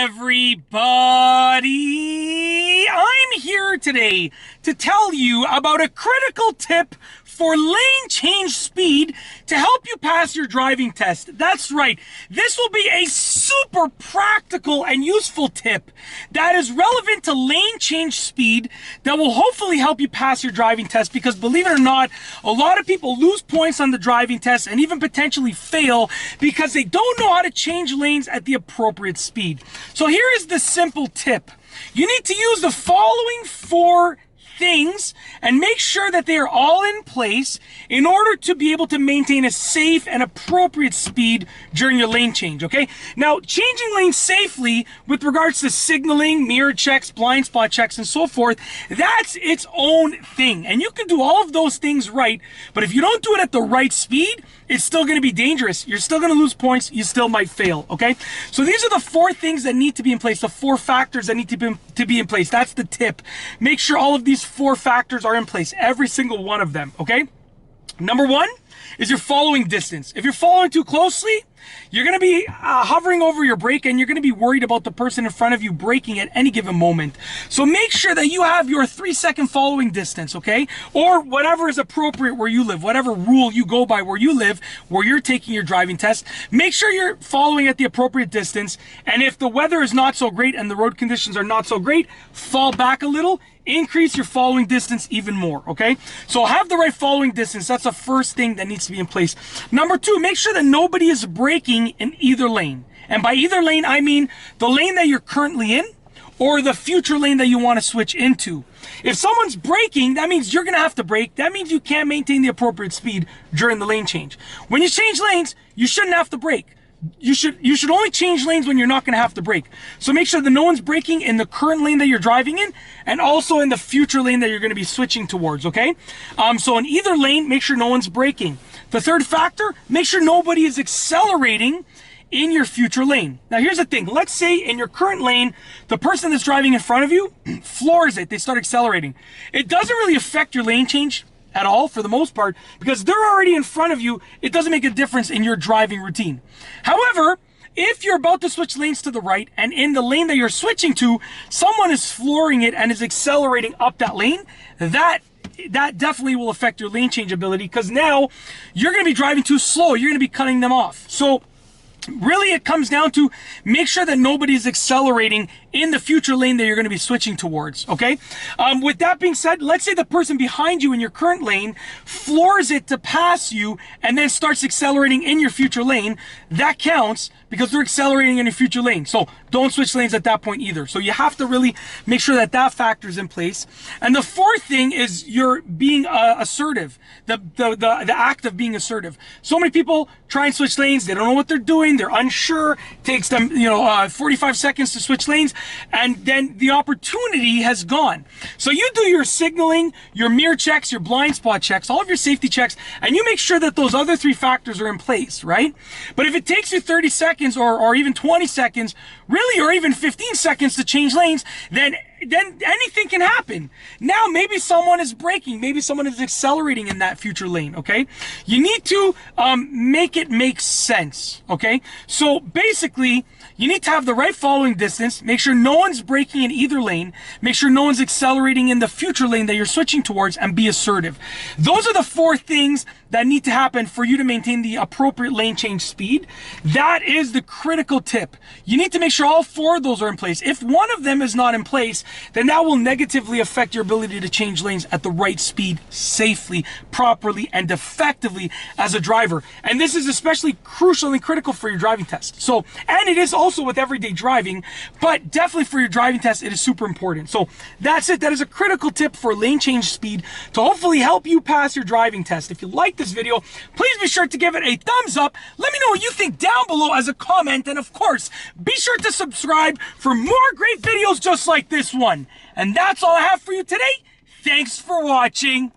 everybody! I'm here today to tell you about a critical tip for lane change speed to help you pass your driving test. That's right, this will be a super practical and useful tip that is relevant to lane change speed that will hopefully help you pass your driving test, because believe it or not, a lot of people lose points on the driving test and even potentially fail because they don't know how to change lanes at the appropriate speed. So here is the simple tip. You need to use the following 4 things and make sure that they are all in place in order to be able to maintain a safe and appropriate speed during your lane change, okay? Now, changing lanes safely with regards to signaling, mirror checks, blind spot checks, and so forth, that's its own thing. And you can do all of those things right, but if you don't do it at the right speed, it's still going to be dangerous. You're still going to lose points. You still might fail, okay? So these are the 4 things that need to be in place, the 4 factors that need to be in place. That's the tip. Make sure all of these 4 factors are in place, every single one of them, okay? Number 1 is your following distance. If you're following too closely, you're going to be hovering over your brake, and you're going to be worried about the person in front of you braking at any given moment. So make sure that you have your 3-second following distance, okay? Or whatever is appropriate where you live, whatever rule you go by where you live, where you're taking your driving test. Make sure you're following at the appropriate distance. And if the weather is not so great and the road conditions are not so great, fall back a little. Increase your following distance even more, okay? So have the right following distance. That's the first thing that needs to be in place. Number 2, make sure that nobody is braking in either lane. And by either lane, I mean the lane that you're currently in or the future lane that you want to switch into. If someone's braking, that means you're going to have to brake. That means you can't maintain the appropriate speed during the lane change. When you change lanes, you shouldn't have to brake. You should only change lanes when you're not going to have to brake. So make sure that no one's braking in the current lane that you're driving in, and also in the future lane that you're going to be switching towards, okay? So in either lane, make sure no one's braking. The third factor, make sure nobody is accelerating in your future lane. Now here's the thing. Let's say in your current lane, the person that's driving in front of you floors it. They start accelerating. It doesn't really affect your lane change at all, for the most part, because they're already in front of you. It doesn't make a difference in your driving routine. However, if you're about to switch lanes to the right, and in the lane that you're switching to, someone is flooring it and is accelerating up that lane, that definitely will affect your lane change ability, because now you're going to be driving too slow. You're going to be cutting them off. So really, it comes down to make sure that nobody's accelerating in the future lane that you're going to be switching towards, okay? With that being said, let's say the person behind you in your current lane floors it to pass you and then starts accelerating in your future lane. That counts because they're accelerating in your future lane. So don't switch lanes at that point either. So you have to really make sure that that factor is in place. And the 4th thing is you're being assertive, the act of being assertive. So many people try and switch lanes. They don't know what they're doing. They're unsure. It takes them, 45 seconds to switch lanes, and then the opportunity has gone. So you do your signaling, your mirror checks, your blind spot checks, all of your safety checks, and you make sure that those other 3 factors are in place, right? But if it takes you 30 seconds or even 20 seconds, really, or even 15 seconds to change lanes, then anything can happen. Now, maybe someone is braking, maybe someone is accelerating in that future lane, okay? You need to make it make sense, okay? So basically, you need to have the right following distance, make sure no one's braking in either lane, make sure no one's accelerating in the future lane that you're switching towards, and be assertive. Those are the 4 things that need to happen for you to maintain the appropriate lane change speed. That is the critical tip. You need to make sure all 4 of those are in place. If one of them is not in place, then that will negatively affect your ability to change lanes at the right speed, safely, properly, and effectively as a driver. And this is especially crucial and critical for your driving test. So, and it is also with everyday driving, but definitely for your driving test, it is super important. So that's it. That is a critical tip for lane change speed to hopefully help you pass your driving test. If you like this video, please be sure to give it a thumbs up. Let me know what you think down below as a comment. And of course, be sure to subscribe for more great videos just like this one. And that's all I have for you today. Thanks for watching.